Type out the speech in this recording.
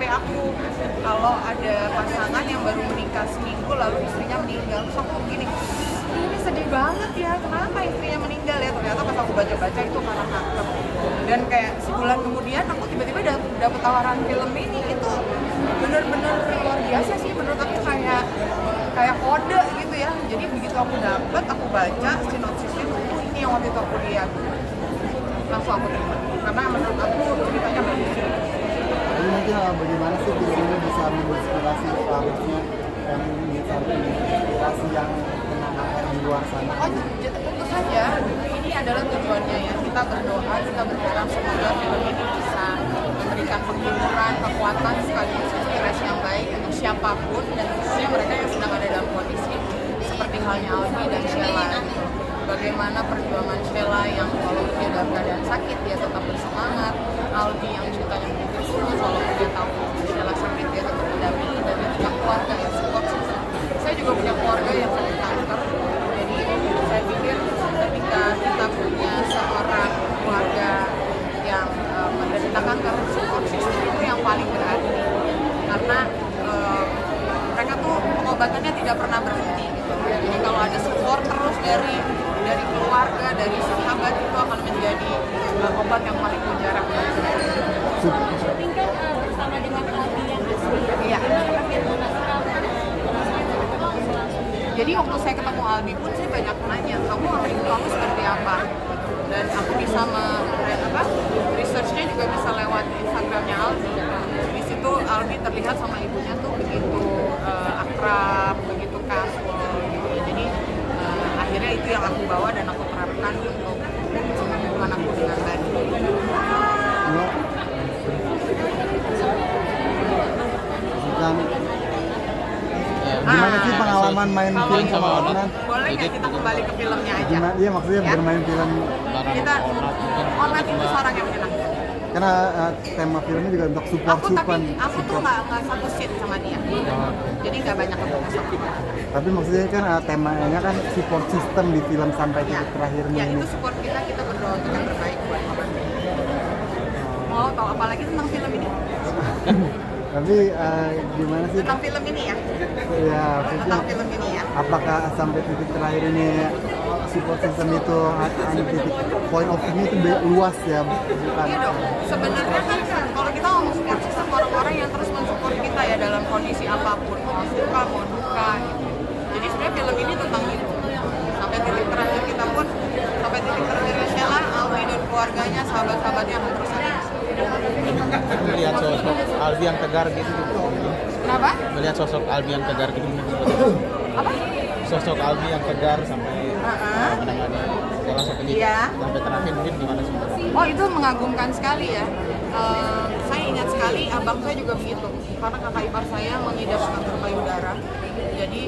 HP aku kalau ada pasangan yang baru menikah seminggu lalu istrinya meninggal. Terus aku gini, ini sedih banget ya, kenapa istrinya meninggal ya? Ternyata pas aku baca-baca itu karena kanker. Dan kayak sebulan kemudian aku tiba-tiba dapet tawaran film ini. Itu bener-bener luar biasa sih menurut aku, kayak kode gitu ya. Jadi begitu aku dapet, aku baca sinopsisnya, ini yang waktu itu aku lihat, langsung aku terima karena menurut aku ceritanya bagus. Jadi mungkin bagaimana sih film ini bisa menginspirasi harusnya dan menginspirasi yang penanganan di luar sana? Oh tentu saja, ini adalah tujuannya ya. Kita berdoa, kita berharap semoga film ini bisa memberikan penghiburan, kekuatan sekaligus inspirasi yang baik untuk siapapun dan khususnya mereka yang sedang ada dalam kondisi seperti halnya Albi dan Sheila. Bagaimana perjuangan Sheila yang walaupun dia dalam keadaan sakit dia tetap bersemangat, Albi yang cintanya begitu tulus walaupun dia tahu Sheila sakit dia tetap mendampingi, dan juga keluarga yang support system. Saya juga punya keluarga yang sakit kanker, jadi saya pikir ketika kita punya seorang keluarga yang menderita kanker, support system itu yang paling berarti karena mereka tuh pengobatannya tidak pernah berhenti gitu. Jadi kalau ada support terus dari keluarga, dari sahabat, itu akan menjadi obat yang paling mujarab. Syuting kan bersama dengan Albi yang asli. Iya. Jadi waktu saya ketemu Albi pun saya banyak nanya, kamu hidup kamu seperti apa? Dan aku bisa researchnya juga bisa lewat Instagramnya Albi. Di situ Albi terlihat sama ibunya tuh begitu akrab, begitu casual gitu. Jadi akhirnya itu yang aku bawa dan aku terapkan untuk hubungan aku dengan tadi. Dan gimana sih pengalaman main film sama Onat? Boleh nggak kita kembali ke filmnya aja? Iya maksudnya Ya? bermain film. Kita Onat itu seorang yang menyenangkan. Karena tema filmnya juga untuk support. Aku tuh nggak satu scene sama dia, jadi nggak banyak ketemu sama dia. Tapi maksudnya kan temanya kan support system di film sampai Ya, titik terakhirnya ya ini. itu support kita berdoa untuk yang terbaik buat orang. Mau tahu apa lagi tentang film ini? Tapi gimana sih? Tentang film ini ya? Ya, Tentang film ini ya? apakah sampai titik terakhir ini support system itu hanya titik point of view itu luas ya, bukan? Iya dong. Sebenarnya kan kalau kita ngomong support system, orang-orang yang terus mensupport kita ya dalam kondisi apapun, mau suka mau duka gitu. Jadi sebenarnya film ini tentang itu. Sampai titik terakhir kita pun, sampai titik terakhir Sheila, Albi dan keluarganya, sahabat-sahabatnya akan terus ada. Melihat sosok Albi yang tegar gitu. Kenapa? Melihat sosok Albi yang tegar gitu. Apa? Sosok Albi yang tegar sampai menangani segala sesuatu Iya. sampai terakhir mungkin gimana sih? Oh itu mengagumkan sekali ya. Saya ingat sekali abang saya juga begitu, karena kakak ipar saya mengidap kanker payudara. Jadi